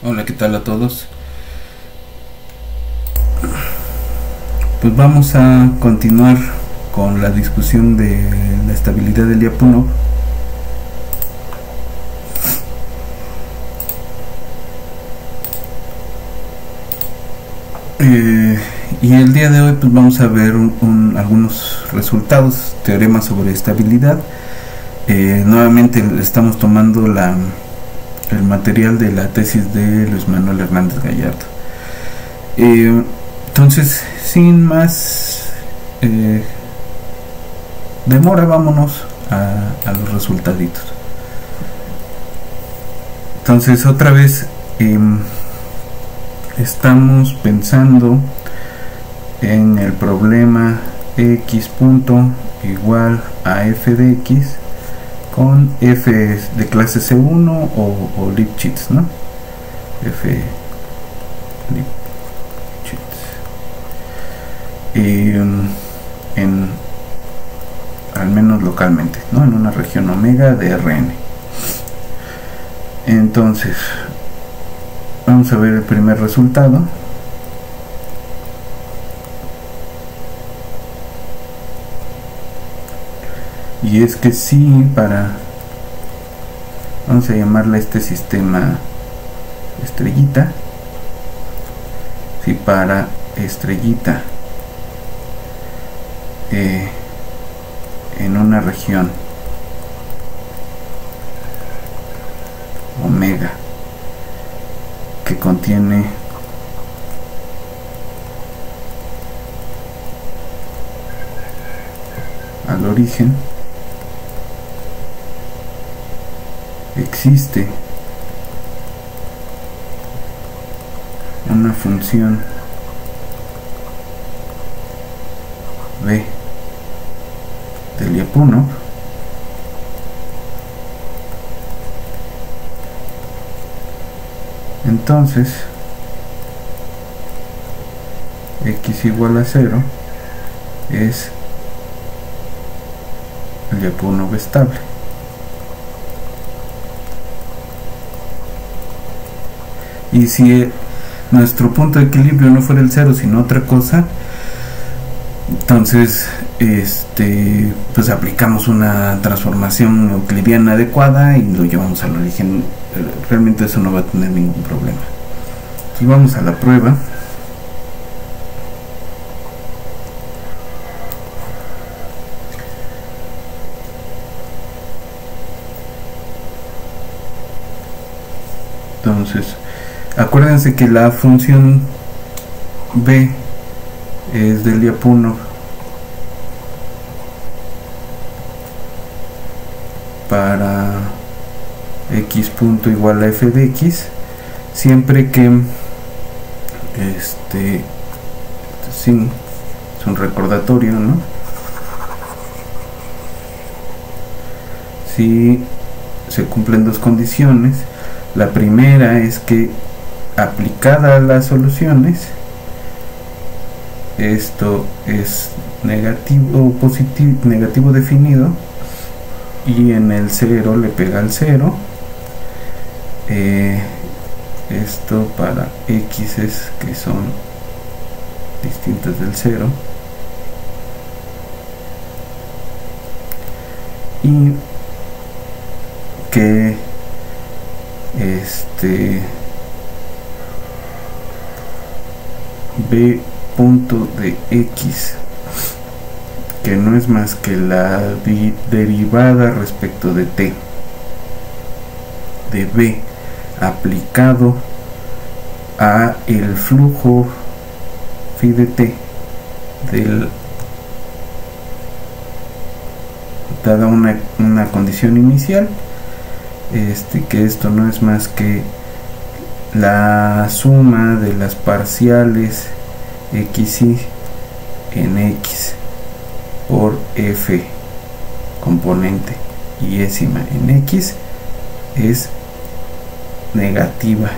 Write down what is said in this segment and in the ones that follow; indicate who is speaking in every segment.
Speaker 1: Hola, ¿qué tal a todos? Pues vamos a continuar con la discusión de la estabilidad de Lyapunov. Y el día de hoy pues vamos a ver algunos resultados, teoremas sobre estabilidad. Nuevamente estamos tomando el material de la tesis de Luis Manuel Hernández Gallardo. Entonces, sin más demora, vámonos a los resultaditos. Entonces, otra vez estamos pensando en el problema x punto igual a f de x con f de clase C1 o Lipschitz, ¿no? F Lipschitz. Al menos localmente, ¿no? En una región omega de Rn. Entonces, vamos a ver el primer resultado. Y es que si vamos a llamarle a este sistema estrellita, si para estrellita en una región omega que contiene al origen, existe una función v de Lyapunov entonces x igual a 0 es Lyapunov estable. Y si nuestro punto de equilibrio no fuera el 0 sino otra cosa, entonces pues aplicamos una transformación euclidiana adecuada y lo llevamos al origen. Realmente eso no va a tener ningún problema. Entonces vamos a la prueba. Entonces acuérdense que la función b es de Lyapunov para x punto igual a f de x siempre que sí, es un recordatorio, ¿no? Si se cumplen dos condiciones. La primera es que aplicada a las soluciones, esto es negativo positivo, negativo definido, y en el 0 le pega al 0. Esto para x que son distintas del 0, y que b punto de x, que no es más que la derivada respecto de t de b aplicado a el flujo phi de t dada una condición inicial, que esto no es más que la suma de las parciales xy en x por f componente y ésima en x es negativa,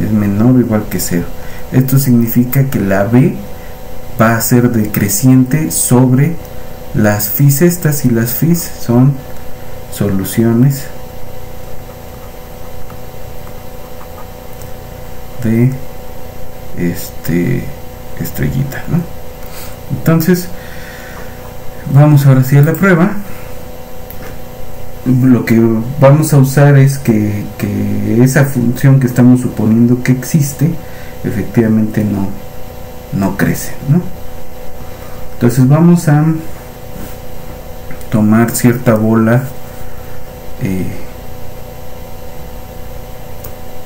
Speaker 1: es menor o igual que 0. Esto significa que la b va a ser decreciente sobre las phis estas, y las phis son soluciones de estrellita, ¿no? Entonces vamos ahora sí a la prueba. Lo que vamos a usar es que esa función que estamos suponiendo que existe efectivamente no crece, ¿no? Entonces vamos a tomar cierta bola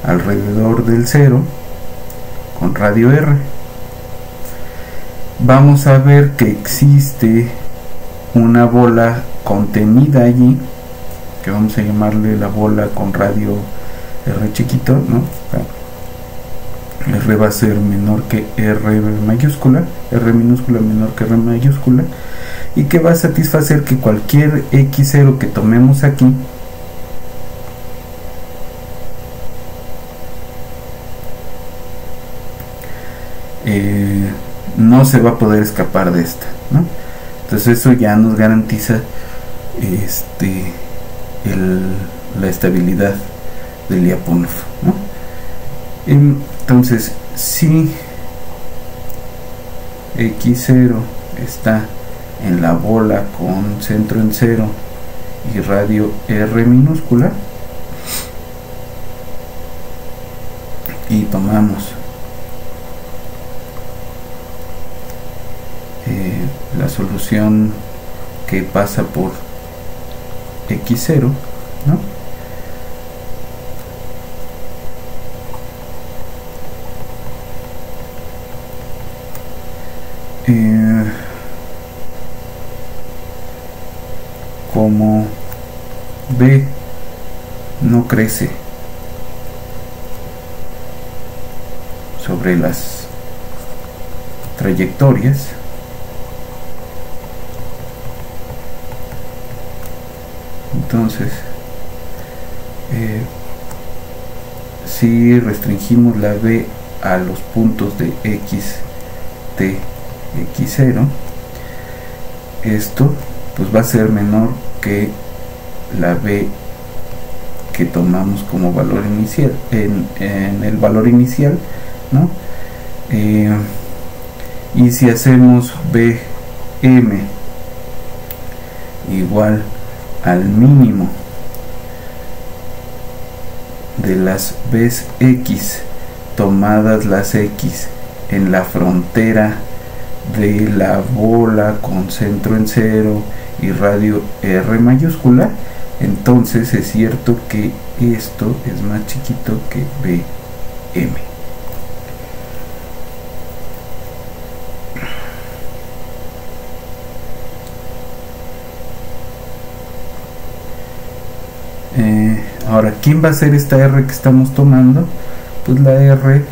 Speaker 1: alrededor del 0 con radio R. Vamos a ver que existe una bola contenida allí, que vamos a llamarle la bola con radio R chiquito, ¿no? R va a ser menor que R mayúscula, R minúscula menor que R mayúscula, y que va a satisfacer que cualquier X0 que tomemos aquí no se va a poder escapar de esta, ¿no? Entonces eso ya nos garantiza la estabilidad del Lyapunov, ¿no? Entonces si X0 está en la bola con centro en 0 y radio R minúscula, y tomamos la solución que pasa por X0, ¿no? Como B no crece sobre las trayectorias, entonces si restringimos la B a los puntos de X, T, X0, esto pues va a ser menor que la B que tomamos como valor inicial en el valor inicial, ¿no? Y si hacemos BM igual al mínimo de las B's X tomadas las X en la frontera de la bola con centro en 0 y radio R mayúscula, entonces es cierto que esto es más chiquito que BM. Ahora, ¿quién va a ser esta R que estamos tomando? Pues la R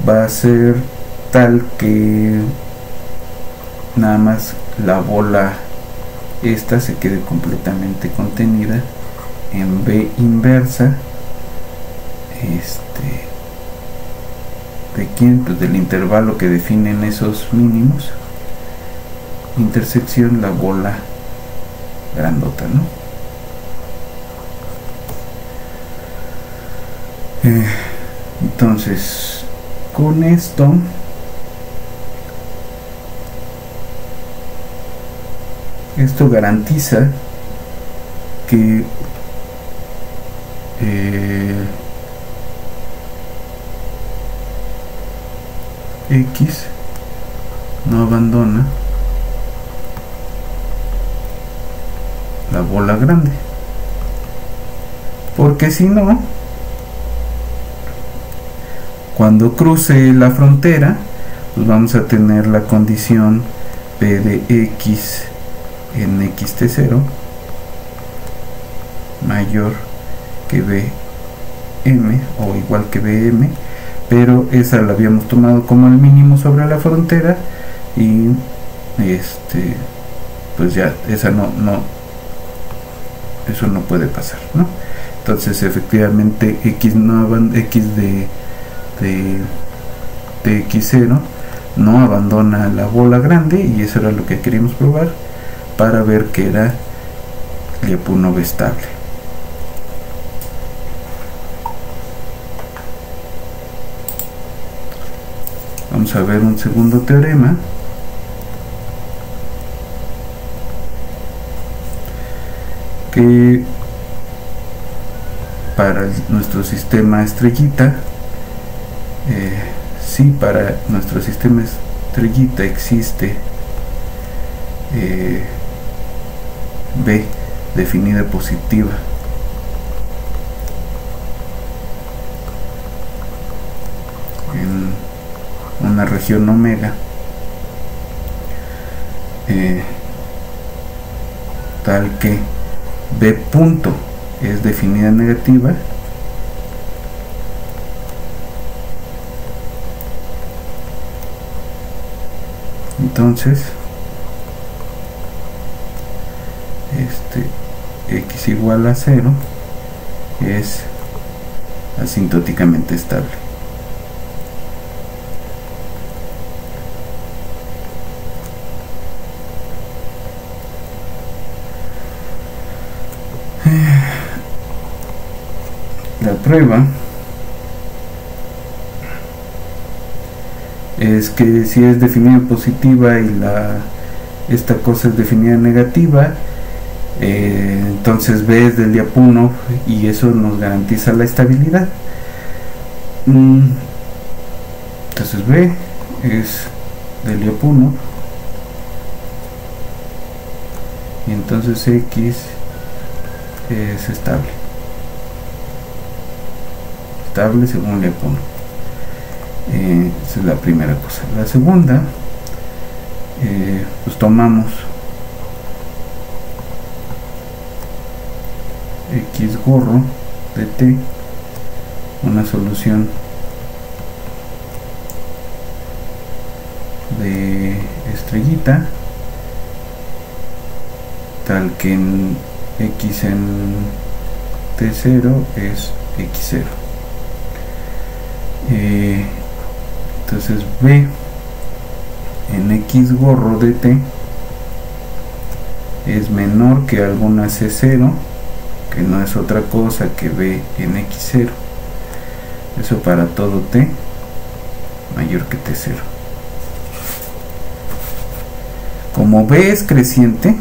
Speaker 1: va a ser tal que nada más la bola esta se quede completamente contenida en B inversa ¿de quién? Pues del intervalo que definen esos mínimos, intersección la bola grandota, ¿no? Entonces con esto garantiza que X no abandona la bola grande, porque si no, cuando cruce la frontera, pues vamos a tener la condición P de X en xt0 mayor que bm o igual que bm, pero esa la habíamos tomado como el mínimo sobre la frontera y pues ya esa eso no puede pasar, ¿no? Entonces efectivamente X de x0 no abandona la bola grande, y eso era lo que queríamos probar para ver que era Lyapunov estable. Vamos a ver un segundo teorema que para nuestro sistema estrellita, si para nuestro sistema estrellita existe B definida positiva en una región omega, tal que B punto es definida negativa, entonces x igual a 0 es asintóticamente estable. La prueba es que si es definida positiva y esta cosa es definida negativa, entonces B es del Lyapunov y eso nos garantiza la estabilidad. Entonces B es del Lyapunov y entonces X es estable según Lyapunov. Esa es la primera cosa. La segunda, pues tomamos X gorro de T, una solución de estrellita, tal que en X en T0 es X0. Entonces B en X gorro de T es menor que alguna C0, que no es otra cosa que B en X0. Eso para todo T mayor que T0. Como B es creciente,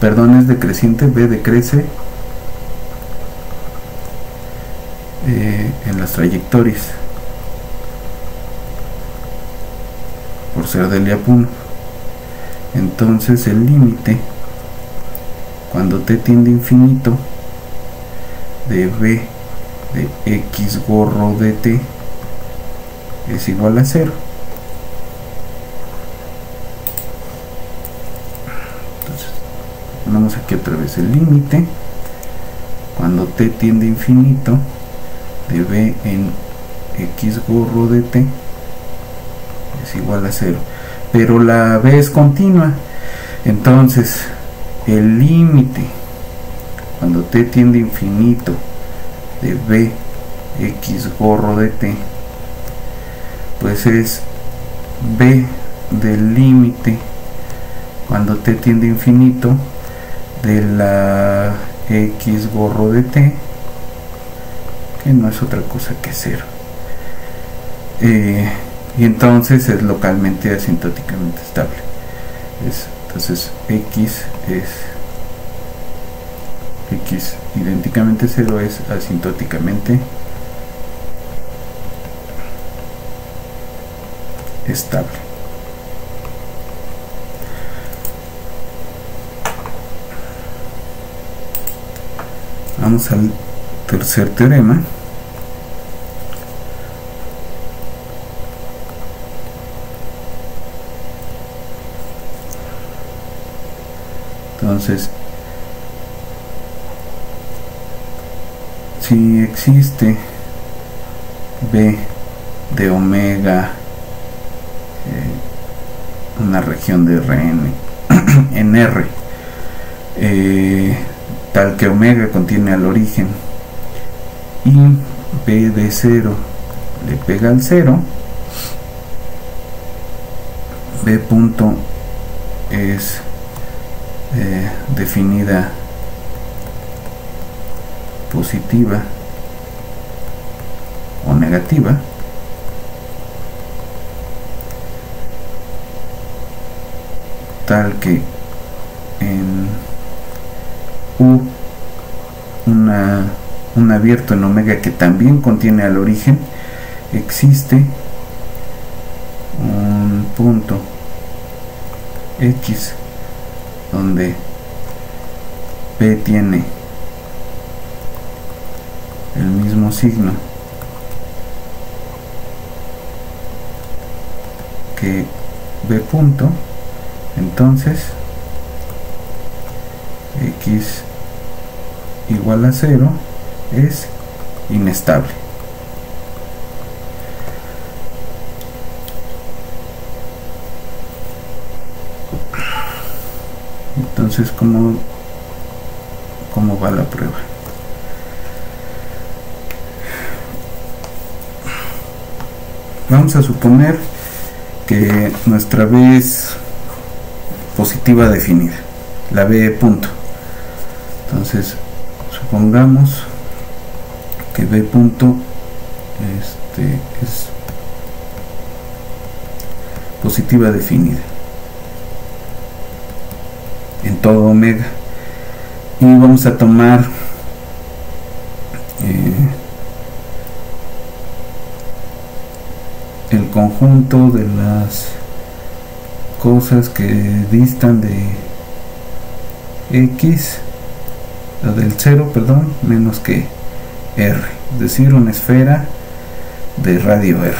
Speaker 1: perdón, es decreciente, B decrece en las trayectorias por ser del Lyapunov. Entonces el límite cuando T tiende a infinito de B de X gorro de T es igual a 0. Entonces ponemos aquí otra vez el límite cuando T tiende a infinito de B en X gorro de T es igual a 0, pero la B es continua. Entonces el límite cuando T tiende a infinito de B X gorro de T pues es B del límite cuando T tiende a infinito de la X gorro de T, que no es otra cosa que 0. Y entonces es localmente asintóticamente estable. Entonces X idénticamente 0 es asintóticamente estable. Vamos al tercer teorema. Entonces, si existe B de omega, una región de Rn en R, tal que omega contiene al origen y B de 0 le pega al 0, B punto es definida positiva o negativa, tal que en U un abierto en omega que también contiene al origen, existe un punto X donde P tiene el mismo signo que B punto, entonces X igual a 0 es inestable. Entonces, ¿cómo va la prueba? Vamos a suponer que nuestra B es positiva definida, la B punto. Entonces, supongamos que B punto es positiva definida en todo omega, y vamos a tomar el conjunto de las cosas que distan de X, del 0, perdón, menos que R, es decir, una esfera de radio R,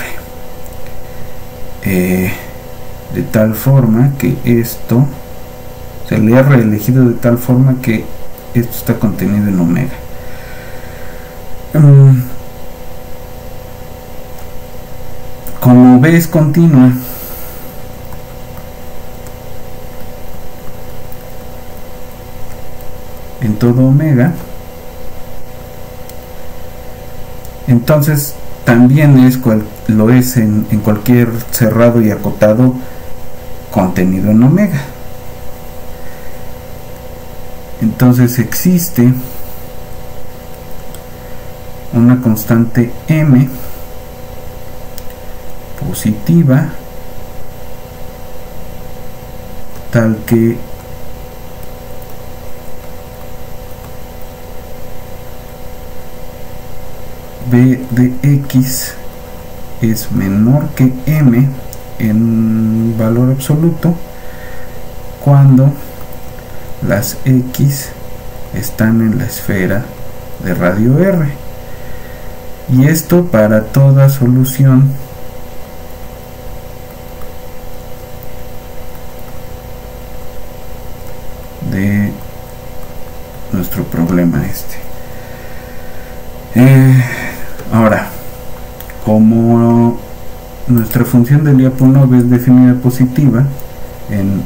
Speaker 1: de tal forma que esto, o sea, el R elegido de tal forma que esto está contenido en omega. Como B es continua, en todo omega, entonces también lo es en cualquier cerrado y acotado contenido en omega. Entonces existe una constante m positiva tal que B de X es menor que m en valor absoluto cuando las X están en la esfera de radio R, y esto para toda solución de nuestro problema ahora, como nuestra función de Lyapunov es definida positiva en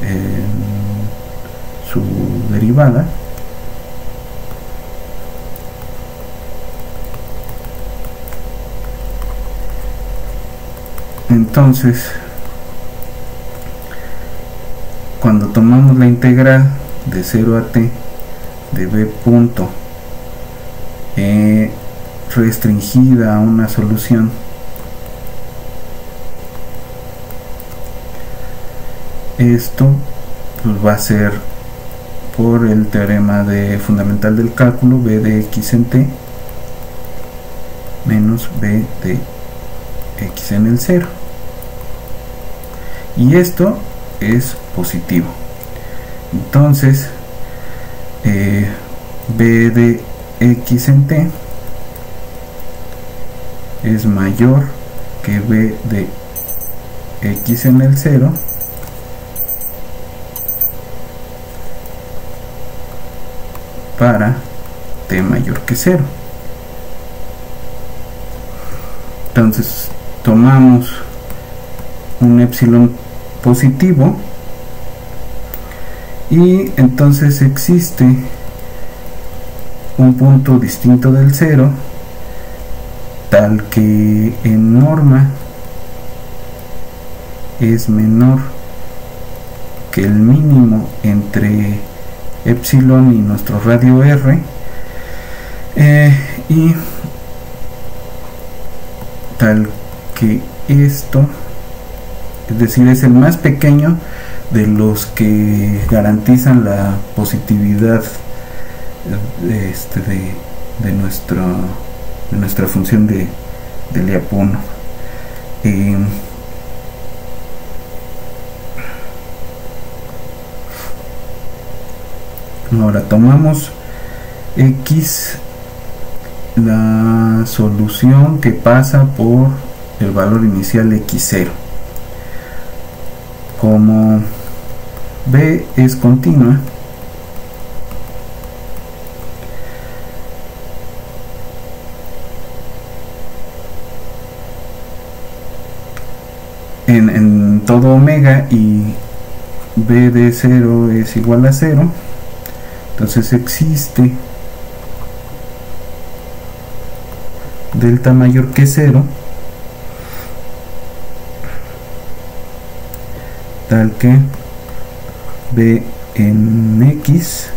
Speaker 1: su derivada, entonces cuando tomamos la integral de 0 a t de B punto restringida a una solución, esto pues va a ser por el teorema fundamental del cálculo, B de X en t menos B de X en el 0, y esto es positivo. Entonces B de X en t es mayor que B de X en el 0 para t mayor que 0. Entonces tomamos un epsilon positivo y entonces existe un punto distinto del 0 tal que en norma es menor que el mínimo entre epsilon y nuestro radio R, y tal que esto, es decir, es el más pequeño de los que garantizan la positividad de nuestra función de Lyapunov. Ahora tomamos X, la solución que pasa por el valor inicial x0. Como B es continua, en todo omega, y B de 0 es igual a 0, entonces existe delta mayor que 0 tal que B en X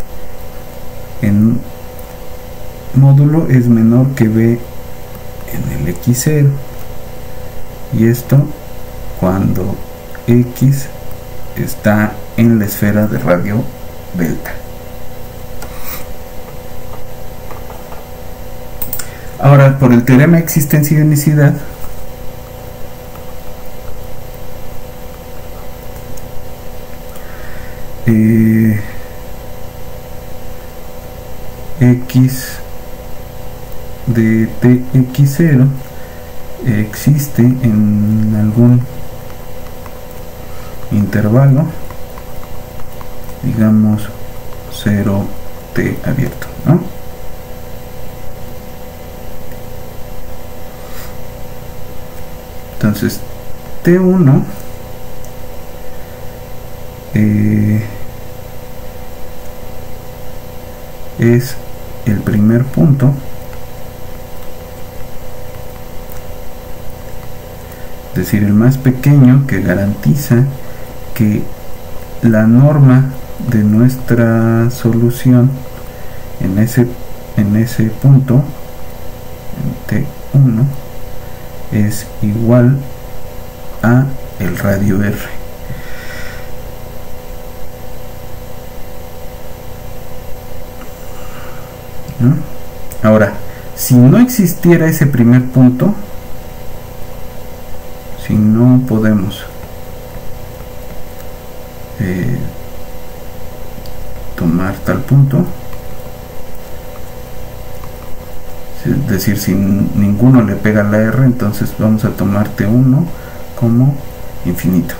Speaker 1: en módulo es menor que B en el X0, y esto cuando X está en la esfera de radio delta. Ahora, por el teorema de existencia y unicidad, X de Tx0 existe en algún intervalo, digamos 0t abierto, ¿no? Entonces T1 es el primer punto es decir, el más pequeño, que garantiza que la norma de nuestra solución en ese punto, en T1, es igual a el radio R. ¿No? Ahora, si no existiera ese primer punto, si no podemos tomar tal punto, es decir, si ninguno le pega a la R, entonces vamos a tomar T1 como infinito.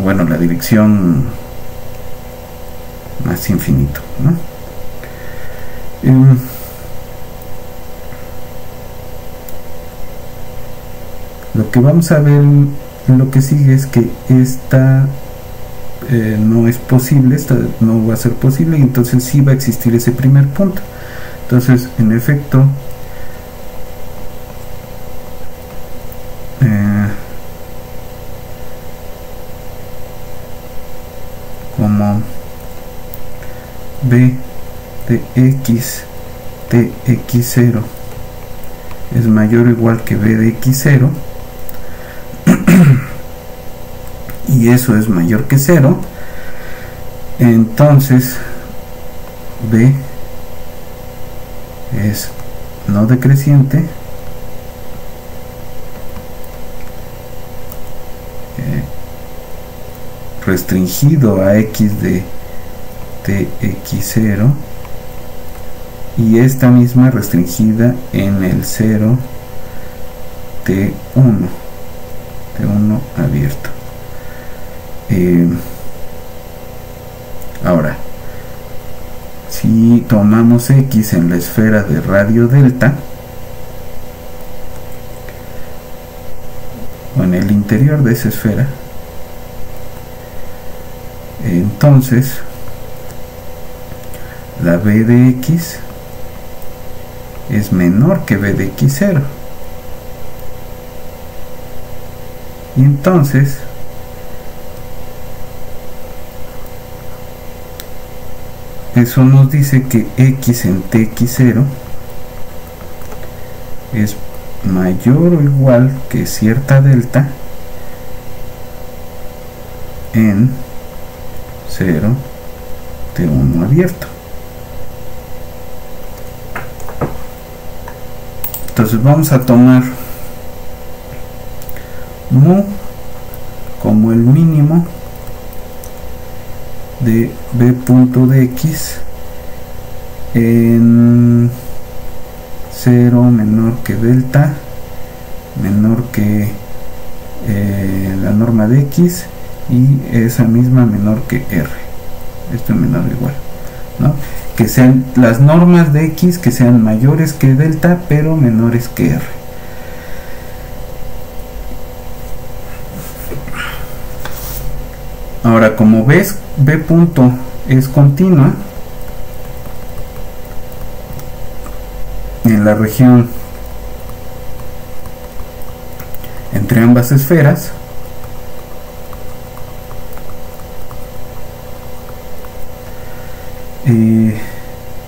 Speaker 1: Bueno, la dirección más infinito, ¿no? Lo que vamos a ver en lo que sigue es que esta no es posible, esta no va a ser posible, y entonces sí va a existir ese primer punto. Entonces, en efecto, como B de X Tx0 es mayor o igual que B de X0, y eso es mayor que 0, entonces B es no decreciente, restringido a X de Tx0, y esta misma restringida en el 0 T1 abierto. Ahora, si tomamos X en la esfera de radio delta, o en el interior de esa esfera, entonces la B de X es menor que B de X0, y entonces eso nos dice que X en Tx0 es mayor o igual que cierta delta en 0 T1 abierto. Entonces vamos a tomar mu como el mínimo de b punto de x en 0 menor que delta menor que la norma de x, y esa misma menor que r. Esto es menor o igual, ¿no? Que sean las normas de x que sean mayores que delta pero menores que r. Ahora, como ves, b punto es continua en la región entre ambas esferas,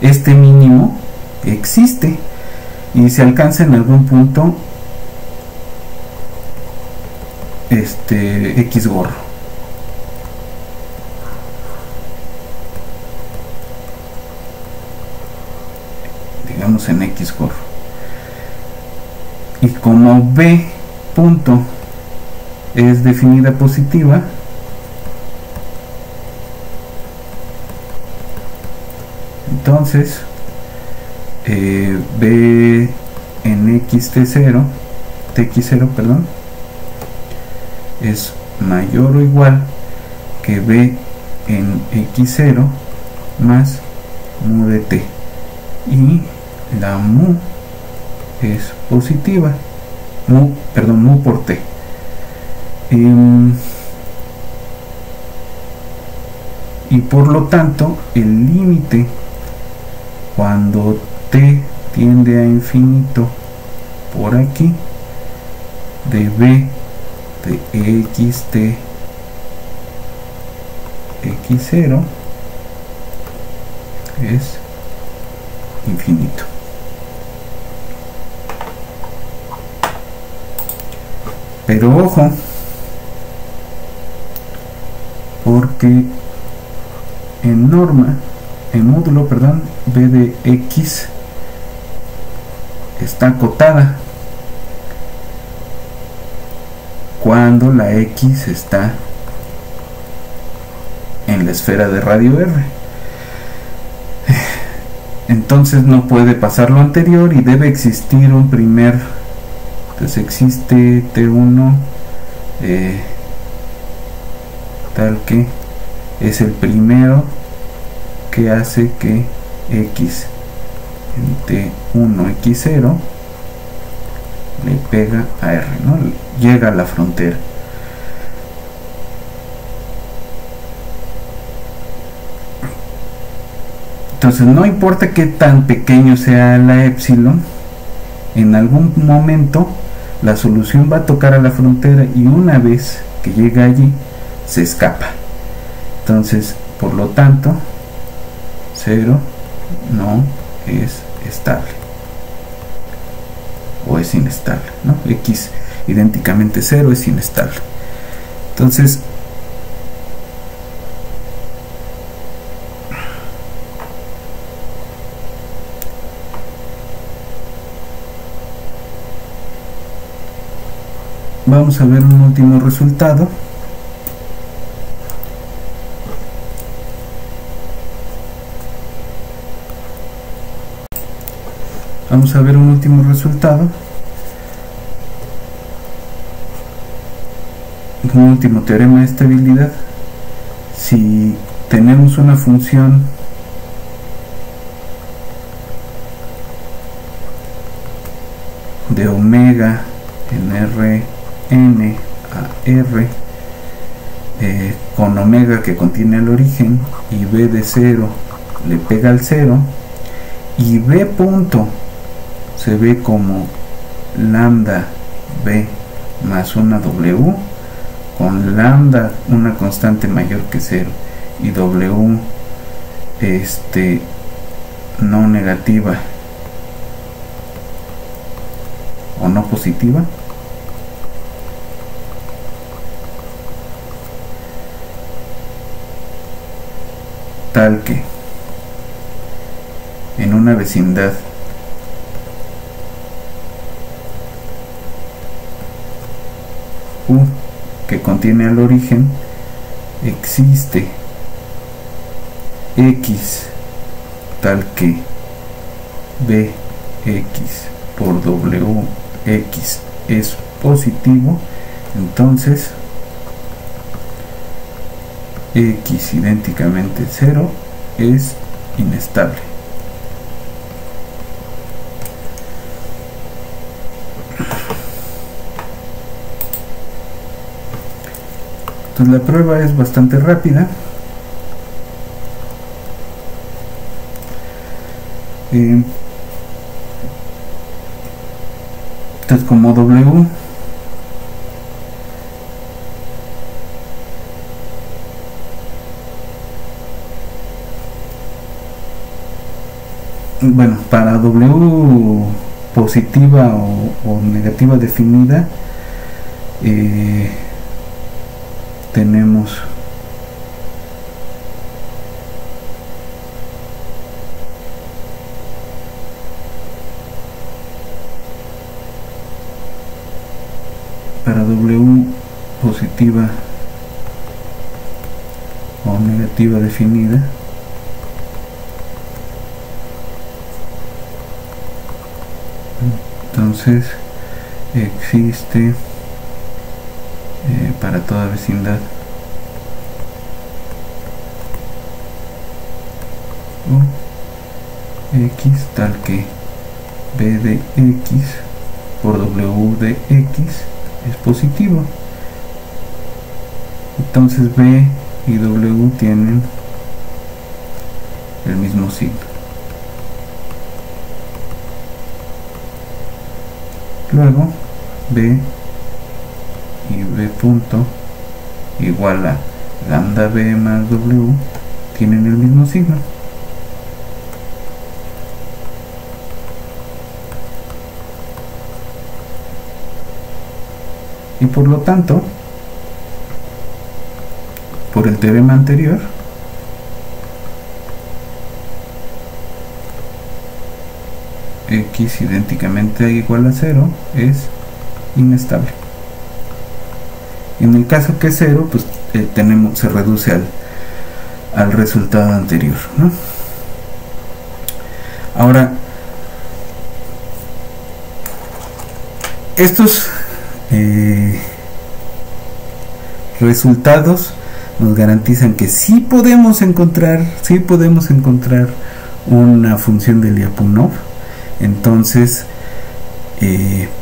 Speaker 1: este mínimo existe y se alcanza en algún punto x gorro. Digamos en x gorro. Y como b punto es definida positiva, entonces b en tx0 perdón, es mayor o igual que b en x0 más mu de t, y la mu es positiva, mu por t. Y por lo tanto el límite cuando t tiende a infinito por aquí de b de xt x0 es infinito. Pero ojo, porque en módulo, perdón, b de x está acotada cuando la x está en la esfera de radio r. Entonces no puede pasar lo anterior y debe existir un primer. Entonces existe T1 tal que es el primero que hace que x en T1 x0 le pega a r, ¿no? Llega a la frontera. Entonces no importa qué tan pequeño sea la epsilon, en algún momento la solución va a tocar a la frontera y una vez que llega allí se escapa. Entonces, por lo tanto, 0 no es estable o es inestable, ¿no? X idénticamente 0 es inestable. Entonces, vamos a ver un último resultado. Vamos a ver un último resultado. Un último teorema de estabilidad. Si tenemos una función de omega en Rn a R con omega que contiene el origen y b de 0 le pega al 0 y b punto se ve como lambda b más una w, con lambda una constante mayor que 0 y w no negativa o no positiva. tal que en una vecindad U que contiene al origen existe X tal que Bx por Wx es positivo, entonces X idénticamente 0 es inestable. Entonces la prueba es bastante rápida. Entonces como W bueno, para W positiva o negativa definida tenemos para W positiva o negativa definida entonces existe para toda vecindad X tal que B de X por W de X es positivo. Entonces B y W tienen el mismo signo. Luego B y B punto igual a lambda B más W tienen el mismo signo. Y por lo tanto, por el teorema anterior, X idénticamente a igual a 0 es inestable. En el caso que es 0, pues se reduce al resultado anterior, ¿no? Ahora, estos resultados nos garantizan que sí podemos encontrar una función de Lyapunov. Entonces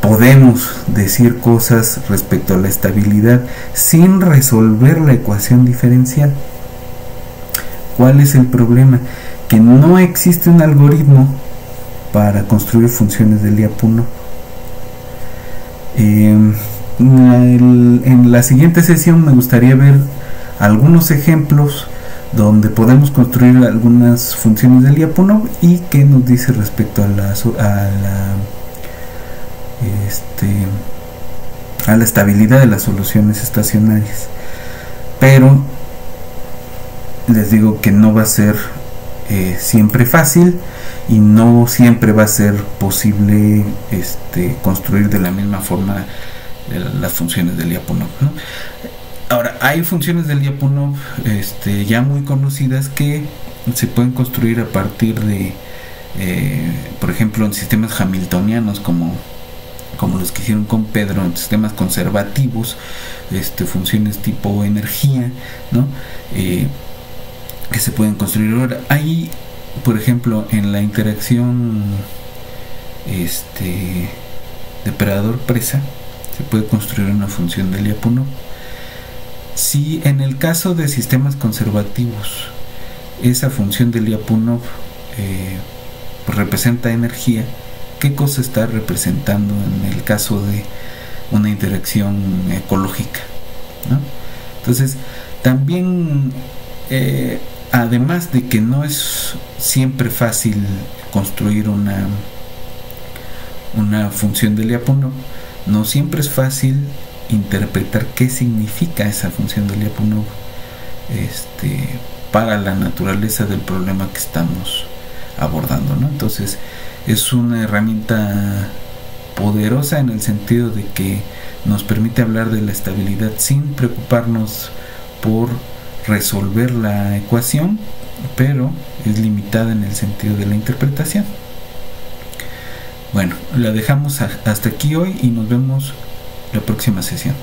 Speaker 1: podemos decir cosas respecto a la estabilidad sin resolver la ecuación diferencial. ¿Cuál es el problema? Que no existe un algoritmo para construir funciones de Lyapunov. En la siguiente sesión me gustaría ver algunos ejemplos donde podemos construir algunas funciones de Lyapunov y qué nos dice respecto a la estabilidad de las soluciones estacionarias. Pero les digo que no va a ser siempre fácil y no siempre va a ser posible construir de la misma forma las funciones de Lyapunov, ¿no? Ahora, hay funciones de Lyapunov ya muy conocidas que se pueden construir a partir de por ejemplo en sistemas hamiltonianos como los que hicieron con Pedro, en sistemas conservativos, funciones tipo energía, ¿no? Que se pueden construir. Ahora, hay, por ejemplo, en la interacción depredador-presa se puede construir una función de Lyapunov. Si en el caso de sistemas conservativos esa función de Lyapunov pues representa energía, ¿qué cosa está representando en el caso de una interacción ecológica, ¿no? Entonces, también además de que no es siempre fácil construir una función de Lyapunov, no siempre es fácil interpretar qué significa esa función de Lyapunov para la naturaleza del problema que estamos abordando, ¿no? Entonces es una herramienta poderosa en el sentido de que nos permite hablar de la estabilidad sin preocuparnos por resolver la ecuación, pero es limitada en el sentido de la interpretación. Bueno, la dejamos hasta aquí hoy y nos vemos la próxima sesión.